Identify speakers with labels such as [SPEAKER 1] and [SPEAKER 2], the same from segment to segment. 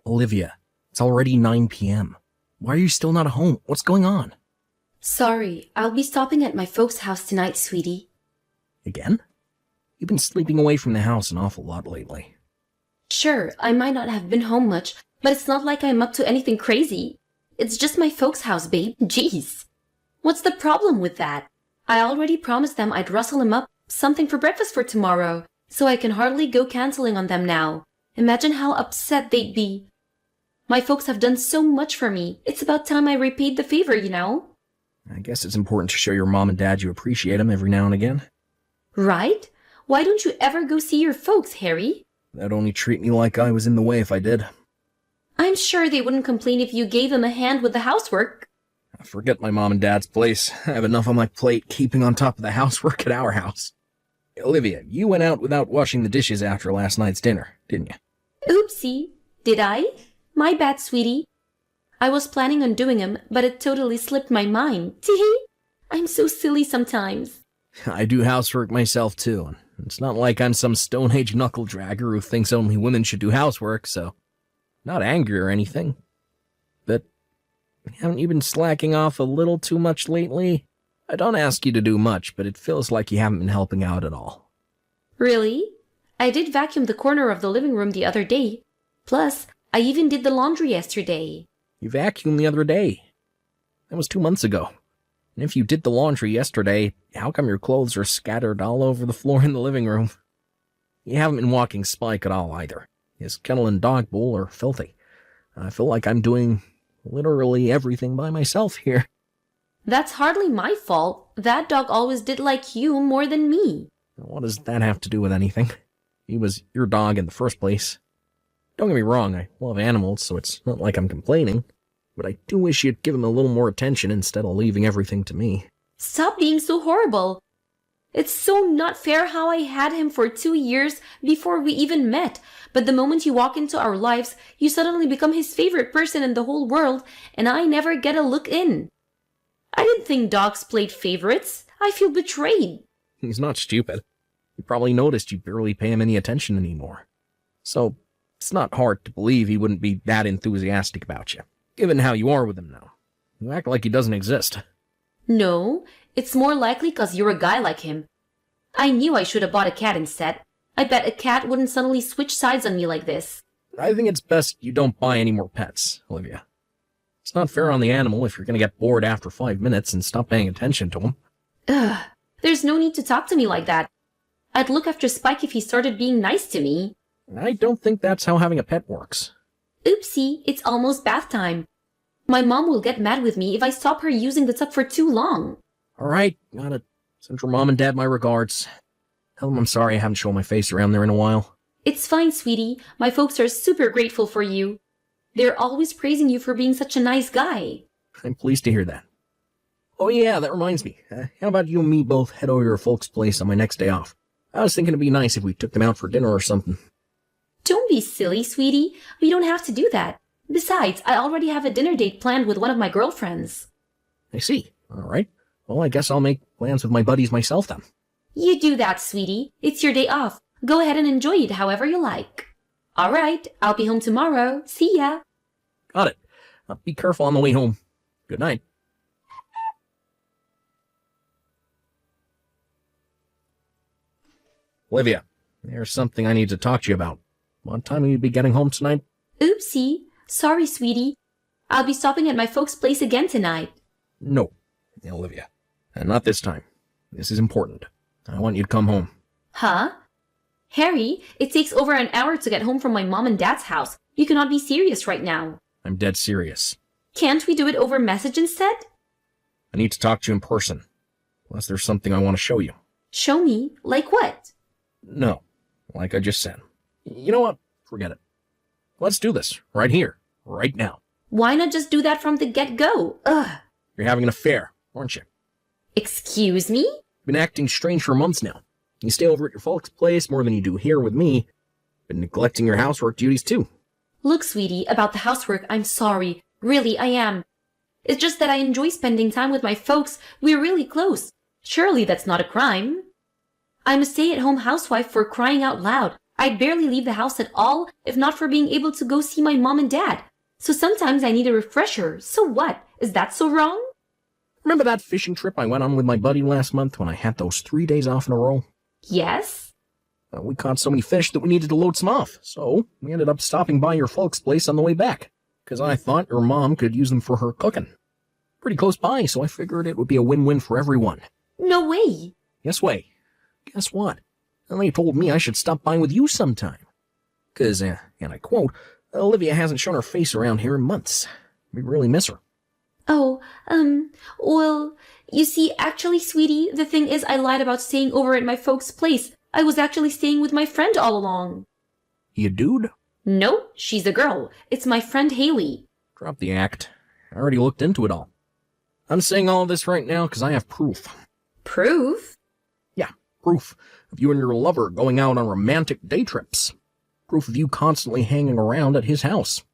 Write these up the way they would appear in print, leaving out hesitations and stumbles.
[SPEAKER 1] Olivia, it's already 9 p.m. Why are you still not home? What's going on?
[SPEAKER 2] Sorry, I'll be stopping at my folks' house tonight, sweetie.
[SPEAKER 1] Again? You've been sleeping away from the house an awful lot lately.
[SPEAKER 2] Sure, I might not have been home much, but it's not like I'm up to anything crazy. It's just my folks' house, babe. Jeez. What's the problem with that? I already promised them I'd rustle them up something for breakfast for tomorrow, so I can hardly go canceling on them now. Imagine how upset they'd be. My folks have done so much for me. It's about time I repaid the favor, you know?
[SPEAKER 1] I guess it's important to show your mom and dad you appreciate them every now and again.
[SPEAKER 2] Right? Why don't you ever go see your folks, Harry?
[SPEAKER 1] They'd only treat me like I was in the way if I did.
[SPEAKER 2] I'm sure they wouldn't complain if you gave them a hand with the housework.
[SPEAKER 1] Forget my mom and dad's place. I have enough on my plate keeping on top of the housework at our house. Olivia, you went out without washing the dishes after last night's dinner, didn't you?
[SPEAKER 2] Oopsie. Did I? My bad, sweetie. I was planning on doing 'em, but it totally slipped my mind. Teehee. I'm so silly sometimes.
[SPEAKER 1] I do housework myself, too, and it's not like I'm some Stone Age knuckle-dragger who thinks only women should do housework, so... Not angry or anything. But haven't you been slacking off a little too much lately? I don't ask you to do much, but it feels like you haven't been helping out at all.
[SPEAKER 2] Really? I did vacuum the corner of the living room the other day. Plus, I even did the laundry yesterday.
[SPEAKER 1] You vacuumed the other day. That was 2 months ago. And if you did the laundry yesterday, how come your clothes are scattered all over the floor in the living room? You haven't been walking Spike at all either. His kennel and dog bowl are filthy. I feel like I'm doing literally everything by myself here.
[SPEAKER 2] That's hardly my fault. That dog always did like you more than me.
[SPEAKER 1] What does that have to do with anything? He was your dog in the first place. Don't get me wrong, I love animals, so it's not like I'm complaining. But I do wish you'd give him a little more attention instead of leaving everything to me.
[SPEAKER 2] Stop being so horrible. It's so not fair how I had him for 2 years before we even met. But the moment you walk into our lives, you suddenly become his favorite person in the whole world, and I never get a look in. I didn't think dogs played favorites. I feel betrayed.
[SPEAKER 1] He's not stupid. He probably noticed you barely pay him any attention anymore. So, it's not hard to believe he wouldn't be that enthusiastic about you, given how you are with him now. You act like he doesn't exist.
[SPEAKER 2] No, it's more likely 'cause you're a guy like him. I knew I should have bought a cat instead. I bet a cat wouldn't suddenly switch sides on me like this.
[SPEAKER 1] I think it's best you don't buy any more pets, Olivia. It's not fair on the animal if you're going to get bored after 5 minutes and stop paying attention to him.
[SPEAKER 2] Ugh, there's no need to talk to me like that. I'd look after Spike if he started being nice to me.
[SPEAKER 1] I don't think that's how having a pet works.
[SPEAKER 2] Oopsie, it's almost bath time. My mom will get mad with me if I stop her using the tub for too long.
[SPEAKER 1] Alright, got it. Send your mom and dad my regards. Tell them I'm sorry I haven't shown my face around there in a while.
[SPEAKER 2] It's fine, sweetie. My folks are super grateful for you. They're always praising you for being such a nice guy.
[SPEAKER 1] I'm pleased to hear that. Oh yeah, that reminds me. How about you and me both head over to your folks' place on my next day off? I was thinking it'd be nice if we took them out for dinner or something.
[SPEAKER 2] Don't be silly, sweetie. We don't have to do that. Besides, I already have a dinner date planned with one of my girlfriends.
[SPEAKER 1] I see. Alright. Well, I guess I'll make plans with my buddies myself then.
[SPEAKER 2] You do that, sweetie. It's your day off. Go ahead and enjoy it however you like. Alright, I'll be home tomorrow. See ya.
[SPEAKER 1] Got it. Be careful on the way home. Good night. Olivia, there's something I need to talk to you about. What time will you be getting home tonight?
[SPEAKER 2] Oopsie. Sorry, sweetie. I'll be stopping at my folks' place again tonight.
[SPEAKER 1] No, Olivia. And not this time. This is important. I want you to come home.
[SPEAKER 2] Huh? Harry, it takes over an hour to get home from my mom and dad's house. You cannot be serious right now.
[SPEAKER 1] I'm dead serious.
[SPEAKER 2] Can't we do it over message instead?
[SPEAKER 1] I need to talk to you in person. Plus, there's something I want to show you.
[SPEAKER 2] Show me? Like what?
[SPEAKER 1] No, like I just said. You know what? Forget it. Let's do this. Right here. Right now.
[SPEAKER 2] Why not just do that from the get-go? Ugh.
[SPEAKER 1] You're having an affair, aren't you?
[SPEAKER 2] Excuse me?
[SPEAKER 1] Been acting strange for months now. You stay over at your folks' place more than you do here with me. Been neglecting your housework duties too.
[SPEAKER 2] Look, sweetie, about the housework, I'm sorry. Really, I am. It's just that I enjoy spending time with my folks. We're really close. Surely that's not a crime. I'm a stay-at-home housewife for crying out loud. I'd barely leave the house at all if not for being able to go see my mom and dad. So sometimes I need a refresher. So what? Is that so wrong?
[SPEAKER 1] Remember that fishing trip I went on with my buddy last month when I had those 3 days off in a row?
[SPEAKER 2] Yes?
[SPEAKER 1] We caught so many fish that we needed to load some off, so we ended up stopping by your folks' place on the way back, because I thought your mom could use them for her cooking. Pretty close by, so I figured it would be a win-win for everyone.
[SPEAKER 2] No way.
[SPEAKER 1] Yes way. Guess what? They told me I should stop by with you sometime. Because, and I quote, Olivia hasn't shown her face around here in months. We really miss her.
[SPEAKER 2] Oh, well, you see, actually, sweetie, the thing is I lied about staying over at my folks' place. I was actually staying with my friend all along.
[SPEAKER 1] You dude?
[SPEAKER 2] No, she's a girl. It's my friend Haley.
[SPEAKER 1] Drop the act. I already looked into it all. I'm saying all of this right now because I have proof.
[SPEAKER 2] Proof?
[SPEAKER 1] Yeah, proof of you and your lover going out on romantic day trips. Proof of you constantly hanging around at his house.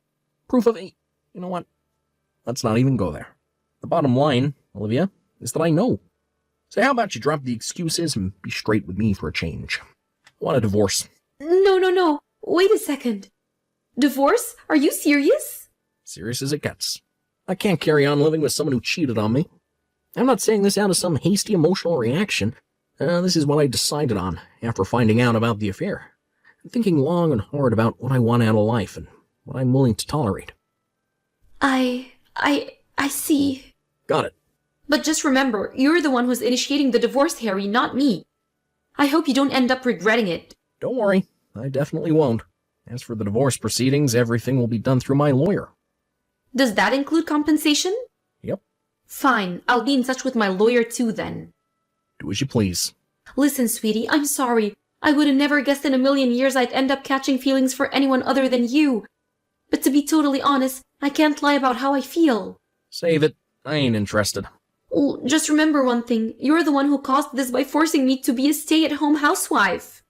[SPEAKER 1] Proof of you know what? Let's not even go there. The bottom line, Olivia, is that I know. So how about you drop the excuses and be straight with me for a change? I want a divorce.
[SPEAKER 2] No. Wait a second. Divorce? Are you serious?
[SPEAKER 1] Serious as it gets. I can't carry on living with someone who cheated on me. I'm not saying this out of some hasty emotional reaction. This is what I decided on after finding out about the affair. I'm thinking long and hard about what I want out of life and what I'm willing to tolerate.
[SPEAKER 2] I see.
[SPEAKER 1] Got it.
[SPEAKER 2] But just remember, you're the one who's initiating the divorce, Harry, not me. I hope you don't end up regretting it.
[SPEAKER 1] Don't worry, I definitely won't. As for the divorce proceedings, everything will be done through my lawyer.
[SPEAKER 2] Does that include compensation?
[SPEAKER 1] Yep.
[SPEAKER 2] Fine, I'll be in touch with my lawyer too then.
[SPEAKER 1] Do as you please.
[SPEAKER 2] Listen, sweetie, I'm sorry. I would have never guessed in a million years I'd end up catching feelings for anyone other than you. But to be totally honest, I can't lie about how I feel.
[SPEAKER 1] Save it. I ain't interested.
[SPEAKER 2] Well, just remember one thing. You're the one who caused this by forcing me to be a stay-at-home housewife.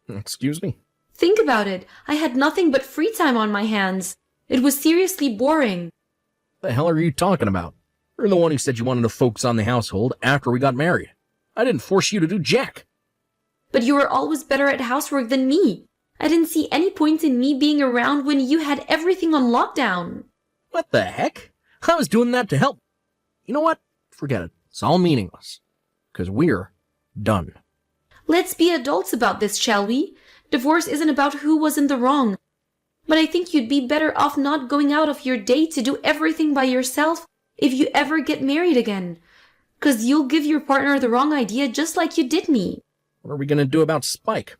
[SPEAKER 1] Excuse me?
[SPEAKER 2] Think about it. I had nothing but free time on my hands. It was seriously boring.
[SPEAKER 1] The hell are you talking about? You're the one who said you wanted to focus on the household after we got married. I didn't force you to do jack.
[SPEAKER 2] But you were always better at housework than me. I didn't see any point in me being around when you had everything on lockdown.
[SPEAKER 1] What the heck? I was doing that to help. You know what? Forget it. It's all meaningless. Because we're done.
[SPEAKER 2] Let's be adults about this, shall we? Divorce isn't about who was in the wrong. But I think you'd be better off not going out of your day to do everything by yourself if you ever get married again. 'Cause you'll give your partner the wrong idea just like you did me.
[SPEAKER 1] What are we going to do about Spike?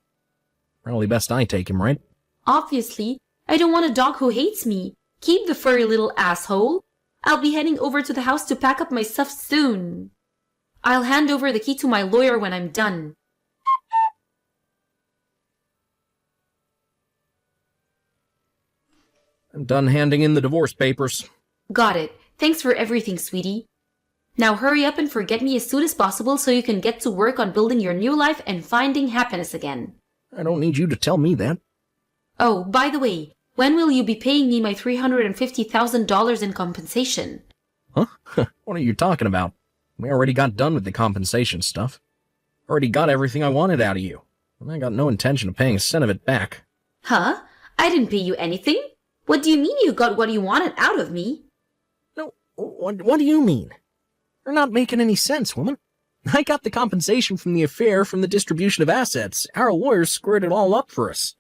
[SPEAKER 1] Probably best I take him, right?
[SPEAKER 2] Obviously, I don't want a dog who hates me. Keep the furry little asshole. I'll be heading over to the house to pack up my stuff soon. I'll hand over the key to my lawyer when I'm done.
[SPEAKER 1] I'm done handing in the divorce papers.
[SPEAKER 2] Got it. Thanks for everything, sweetie. Now hurry up and forget me as soon as possible so you can get to work on building your new life and finding happiness again.
[SPEAKER 1] I don't need you to tell me that.
[SPEAKER 2] Oh, by the way, when will you be paying me my $350,000 in compensation?
[SPEAKER 1] Huh? What are you talking about? We already got done with the compensation stuff. Already got everything I wanted out of you. And I got no intention of paying a cent of it back.
[SPEAKER 2] Huh? I didn't pay you anything. What do you mean you got what you wanted out of me?
[SPEAKER 1] No, what do you mean? You're not making any sense, woman. I got the compensation from the affair from the distribution of assets. Our lawyers squared it all up for us.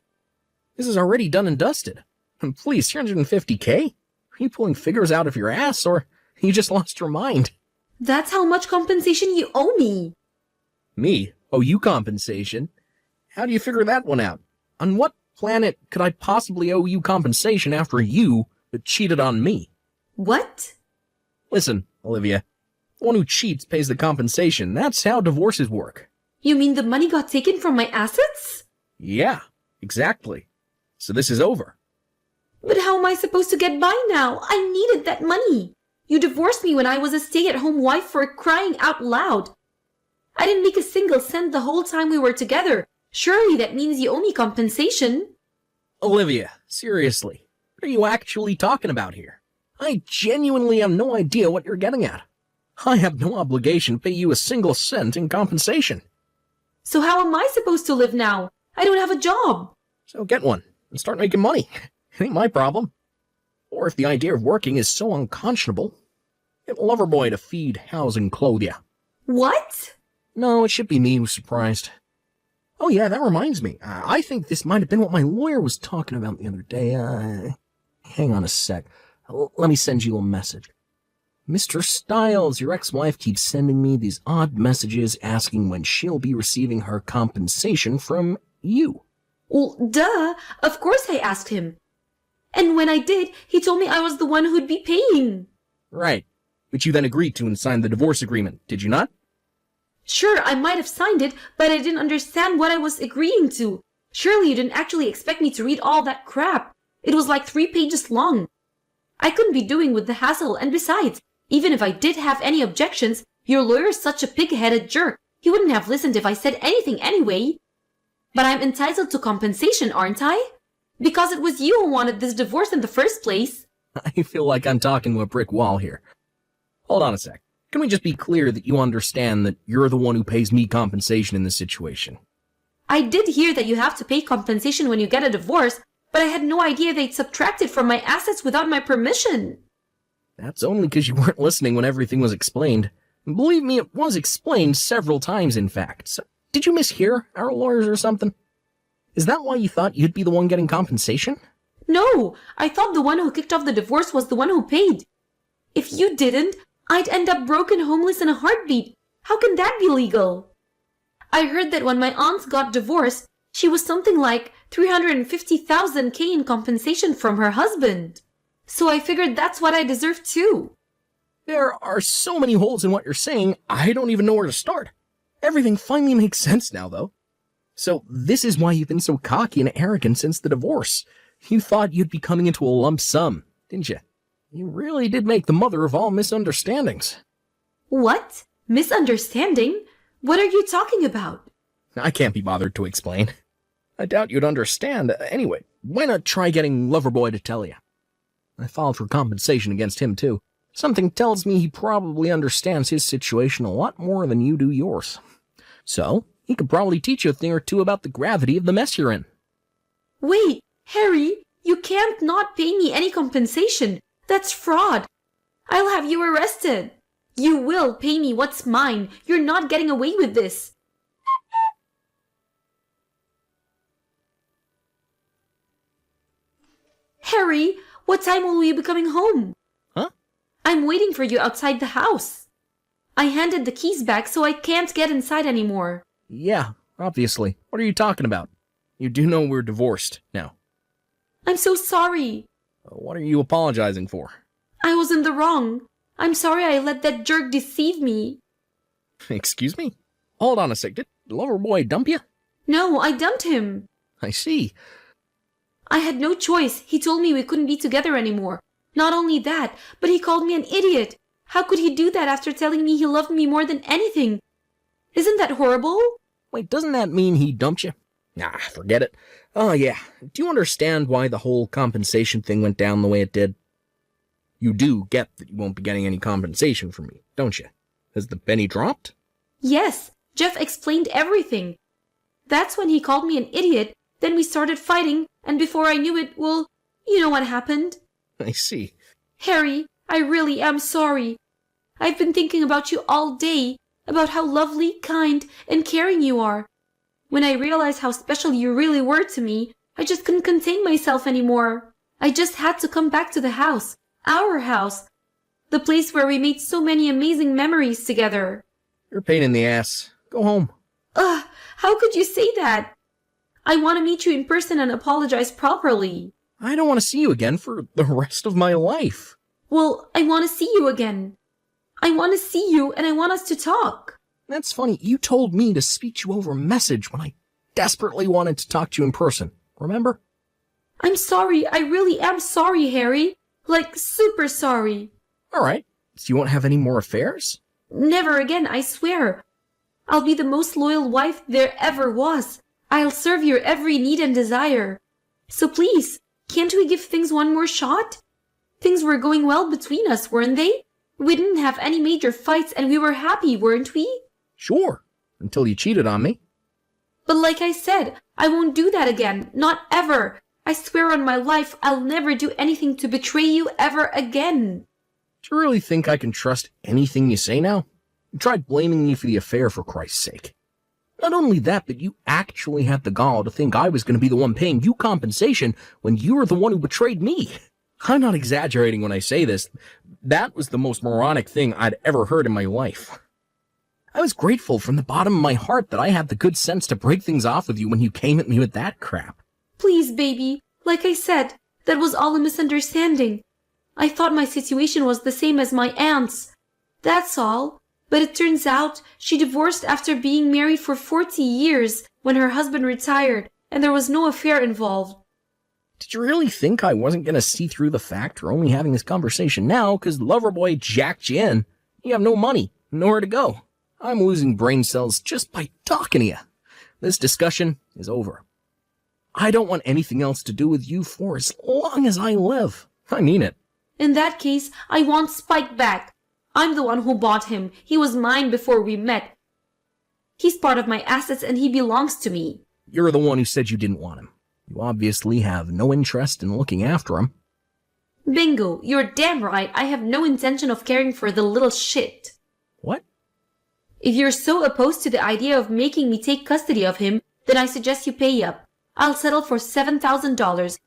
[SPEAKER 1] This is already done and dusted. And please, $350K? Are you pulling figures out of your ass, or you just lost your mind?
[SPEAKER 2] That's how much compensation you owe me.
[SPEAKER 1] Me? Owe you compensation? How do you figure that one out? On what planet could I possibly owe you compensation after you cheated on me?
[SPEAKER 2] What?
[SPEAKER 1] Listen, Olivia. The one who cheats pays the compensation. That's how divorces work.
[SPEAKER 2] You mean the money got taken from my assets?
[SPEAKER 1] Yeah, exactly. So this is over.
[SPEAKER 2] But how am I supposed to get by now? I needed that money. You divorced me when I was a stay-at-home wife for crying out loud. I didn't make a single cent the whole time we were together. Surely that means you owe me compensation.
[SPEAKER 1] Olivia, seriously, what are you actually talking about here? I genuinely have no idea what you're getting at. I have no obligation to pay you a single cent in compensation.
[SPEAKER 2] So how am I supposed to live now? I don't have a job.
[SPEAKER 1] So get one and start making money. It ain't my problem. Or if the idea of working is so unconscionable, get a lover boy to feed, house, and clothe you.
[SPEAKER 2] What?
[SPEAKER 1] No, it should be me who's surprised. Oh yeah, that reminds me. I think this might have been what my lawyer was talking about the other day. Hang on a sec. Let me send you a message. Mr. Stiles, your ex-wife keeps sending me these odd messages asking when she'll be receiving her compensation from you.
[SPEAKER 2] Well, duh. Of course I asked him. And when I did, he told me I was the one who'd be paying.
[SPEAKER 1] Right. But you then agreed to and signed the divorce agreement, did you not?
[SPEAKER 2] Sure, I might have signed it, but I didn't understand what I was agreeing to. Surely you didn't actually expect me to read all that crap. It was like 3 pages long. I couldn't be doing with the hassle, and besides, even if I did have any objections, your lawyer's such a pig-headed jerk. He wouldn't have listened if I said anything anyway. But I'm entitled to compensation, aren't I? Because it was you who wanted this divorce in the first place.
[SPEAKER 1] I feel like I'm talking to a brick wall here. Hold on a sec. Can we just be clear that you understand that you're the one who pays me compensation in this situation?
[SPEAKER 2] I did hear that you have to pay compensation when you get a divorce, but I had no idea they'd subtract it from my assets without my permission.
[SPEAKER 1] That's only because you weren't listening when everything was explained. And believe me, it was explained several times, in fact. So, did you mishear our lawyers or something? Is that why you thought you'd be the one getting compensation?
[SPEAKER 2] No, I thought the one who kicked off the divorce was the one who paid. If you didn't, I'd end up broken homeless in a heartbeat. How can that be legal? I heard that when my aunt got divorced, she was something like 350,000 in compensation from her husband. So I figured that's what I deserved too.
[SPEAKER 1] There are so many holes in what you're saying, I don't even know where to start. Everything finally makes sense now, though. So this is why you've been so cocky and arrogant since the divorce. You thought you'd be coming into a lump sum, didn't you? You really did make the mother of all misunderstandings.
[SPEAKER 2] What? Misunderstanding? What are you talking about?
[SPEAKER 1] I can't be bothered to explain. I doubt you'd understand. Anyway, why not try getting Loverboy to tell you? I filed for compensation against him, too. Something tells me he probably understands his situation a lot more than you do yours. So, he could probably teach you a thing or two about the gravity of the mess you're in.
[SPEAKER 2] Wait, Harry, you can't not pay me any compensation. That's fraud. I'll have you arrested. You will pay me what's mine. You're not getting away with this. Harry, what time will you be coming home?
[SPEAKER 1] Huh?
[SPEAKER 2] I'm waiting for you outside the house. I handed the keys back, so I can't get inside anymore.
[SPEAKER 1] Yeah, obviously. What are you talking about? You do know we're divorced now.
[SPEAKER 2] I'm so sorry.
[SPEAKER 1] What are you apologizing for?
[SPEAKER 2] I was in the wrong. I'm sorry I let that jerk deceive me.
[SPEAKER 1] Excuse me? Hold on a sec. Did Loverboy dump you?
[SPEAKER 2] No, I dumped him.
[SPEAKER 1] I see.
[SPEAKER 2] I had no choice. He told me we couldn't be together anymore. Not only that, but he called me an idiot. How could he do that after telling me he loved me more than anything? Isn't that horrible?
[SPEAKER 1] Wait, doesn't that mean he dumped you? Nah, forget it. Oh, yeah. Do you understand why the whole compensation thing went down the way it did? You do get that you won't be getting any compensation from me, don't you? Has the penny dropped?
[SPEAKER 2] Yes, Jeff explained everything. That's when he called me an idiot. Then we started fighting, and before I knew it, well, you know what happened.
[SPEAKER 1] I see.
[SPEAKER 2] Harry, I really am sorry. I've been thinking about you all day, about how lovely, kind, and caring you are. When I realized how special you really were to me, I just couldn't contain myself anymore. I just had to come back to the house, our house, the place where we made so many amazing memories together.
[SPEAKER 1] You're a pain in the ass. Go home.
[SPEAKER 2] Ugh, how could you say that? I want to meet you in person and apologize properly.
[SPEAKER 1] I don't want to see you again for the rest of my life.
[SPEAKER 2] Well, I want to see you again. I want to see you and I want us to talk.
[SPEAKER 1] That's funny. You told me to speak to you over a message when I desperately wanted to talk to you in person. Remember?
[SPEAKER 2] I'm sorry. I really am sorry, Harry. Like, super sorry.
[SPEAKER 1] All right. So you won't have any more affairs?
[SPEAKER 2] Never again, I swear. I'll be the most loyal wife there ever was. I'll serve your every need and desire. So please, can't we give things one more shot? Things were going well between us, weren't they? We didn't have any major fights and we were happy, weren't we?
[SPEAKER 1] Sure. Until you cheated on me.
[SPEAKER 2] But like I said, I won't do that again. Not ever. I swear on my life I'll never do anything to betray you ever again.
[SPEAKER 1] Do you really think I can trust anything you say now? You tried blaming me for the affair, for Christ's sake. Not only that, but you actually had the gall to think I was going to be the one paying you compensation when you were the one who betrayed me. I'm not exaggerating when I say this. That was the most moronic thing I'd ever heard in my life. I was grateful from the bottom of my heart that I had the good sense to break things off with you when you came at me with that crap.
[SPEAKER 2] Please, baby. Like I said, that was all a misunderstanding. I thought my situation was the same as my aunt's. That's all. But it turns out she divorced after being married for 40 years when her husband retired, and there was no affair involved.
[SPEAKER 1] Did you really think I wasn't going to see through the fact we're only having this conversation now because Loverboy jacked you in? You have no money, nowhere to go. I'm losing brain cells just by talking to you. This discussion is over. I don't want anything else to do with you for as long as I live. I mean it.
[SPEAKER 2] In that case, I want Spike back. I'm the one who bought him. He was mine before we met. He's part of my assets and he belongs to me.
[SPEAKER 1] You're the one who said you didn't want him. You obviously have no interest in looking after him.
[SPEAKER 2] Bingo, you're damn right. I have no intention of caring for the little shit.
[SPEAKER 1] What?
[SPEAKER 2] If you're so opposed to the idea of making me take custody of him, then I suggest you pay up. I'll settle for $7,000.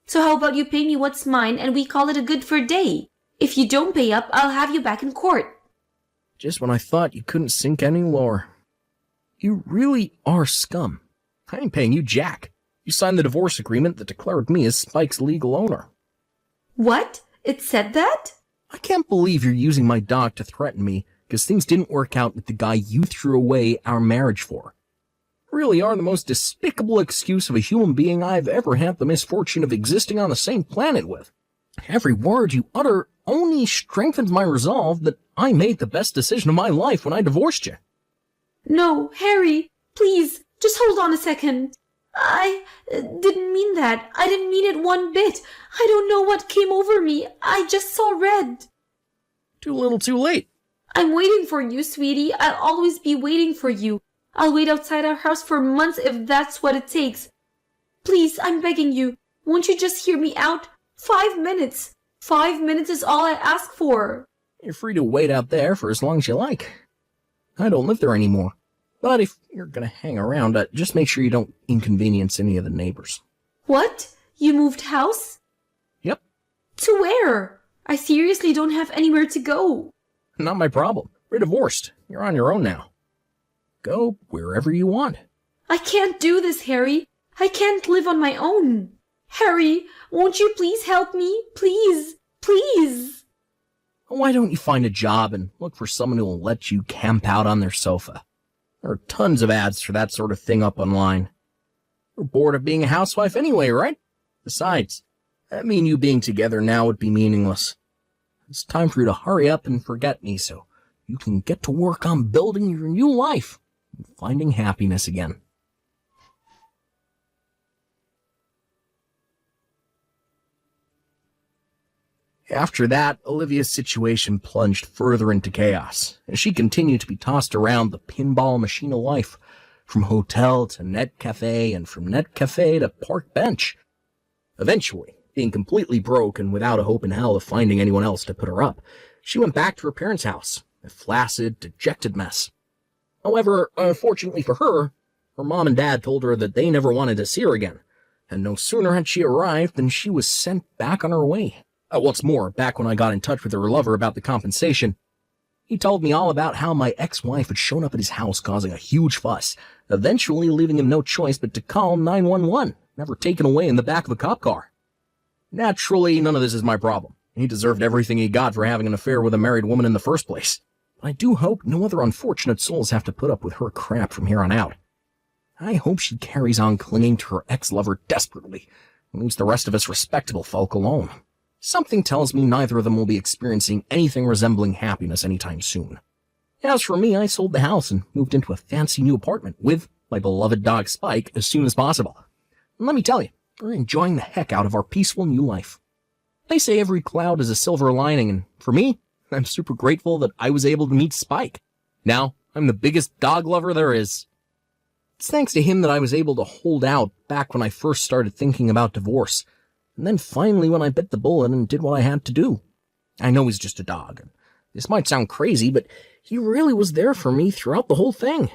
[SPEAKER 2] So how about you pay me what's mine and we call it a good for day? If you don't pay up, I'll have you back in court.
[SPEAKER 1] Just when I thought you couldn't sink any lower. You really are scum. I ain't paying you jack. You signed the divorce agreement that declared me as Spike's legal owner.
[SPEAKER 2] What? It said that?
[SPEAKER 1] I can't believe you're using my dog to threaten me because things didn't work out with the guy you threw away our marriage for. You really are the most despicable excuse of a human being I've ever had the misfortune of existing on the same planet with. Every word you utter only strengthens my resolve that I made the best decision of my life when I divorced you.
[SPEAKER 2] No, Harry, please, just hold on a second. I didn't mean that. I didn't mean it one bit. I don't know what came over me. I just saw red.
[SPEAKER 1] Too little too late.
[SPEAKER 2] I'm waiting for you, sweetie. I'll always be waiting for you. I'll wait outside our house for months if that's what it takes. Please, I'm begging you. Won't you just hear me out? 5 minutes. 5 minutes is all I ask for.
[SPEAKER 1] You're free to wait out there for as long as you like. I don't live there anymore. But if you're going to hang around, just make sure you don't inconvenience any of the neighbors.
[SPEAKER 2] What? You moved house?
[SPEAKER 1] Yep.
[SPEAKER 2] To where? I seriously don't have anywhere to go.
[SPEAKER 1] Not my problem. We're divorced. You're on your own now. Go wherever you want.
[SPEAKER 2] I can't do this, Harry. I can't live on my own. Harry, won't you please help me? Please, please.
[SPEAKER 1] Why don't you find a job and look for someone who will let you camp out on their sofa? There are tons of ads for that sort of thing up online. You're bored of being a housewife anyway, right? Besides, me and you being together now would be meaningless. It's time for you to hurry up and forget me so you can get to work on building your new life and finding happiness again. After that, Olivia's situation plunged further into chaos, as she continued to be tossed around the pinball machine of life, from hotel to net cafe, and from net cafe to park bench. Eventually, being completely broke and without a hope in hell of finding anyone else to put her up, she went back to her parents' house, a flaccid, dejected mess. However, unfortunately for her, her mom and dad told her that they never wanted to see her again, and no sooner had she arrived than she was sent back on her way. What's more, back when I got in touch with her lover about the compensation, he told me all about how my ex-wife had shown up at his house causing a huge fuss, eventually leaving him no choice but to call 911, never taken away in the back of a cop car. Naturally, none of this is my problem. He deserved everything he got for having an affair with a married woman in the first place. But I do hope no other unfortunate souls have to put up with her crap from here on out. I hope she carries on clinging to her ex-lover desperately, and leaves the rest of us respectable folk alone. Something tells me neither of them will be experiencing anything resembling happiness anytime soon. As for me, I sold the house and moved into a fancy new apartment with my beloved dog Spike as soon as possible. And let me tell you, we're enjoying the heck out of our peaceful new life. They say every cloud is a silver lining, and for me, I'm super grateful that I was able to meet Spike. Now, I'm the biggest dog lover there is. It's thanks to him that I was able to hold out back when I first started thinking about divorce, and then finally when I bit the bullet and did what I had to do. I know he's just a dog. This might sound crazy, but he really was there for me throughout the whole thing.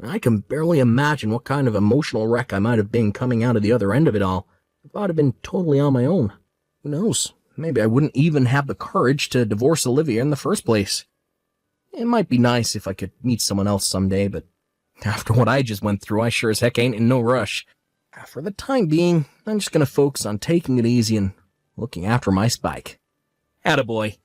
[SPEAKER 1] I can barely imagine what kind of emotional wreck I might have been coming out of the other end of it all if I'd have been totally on my own. Who knows? Maybe I wouldn't even have the courage to divorce Olivia in the first place. It might be nice if I could meet someone else someday, but after what I just went through, I sure as heck ain't in no rush. For the time being, I'm just gonna focus on taking it easy and looking after my Spike. Attaboy.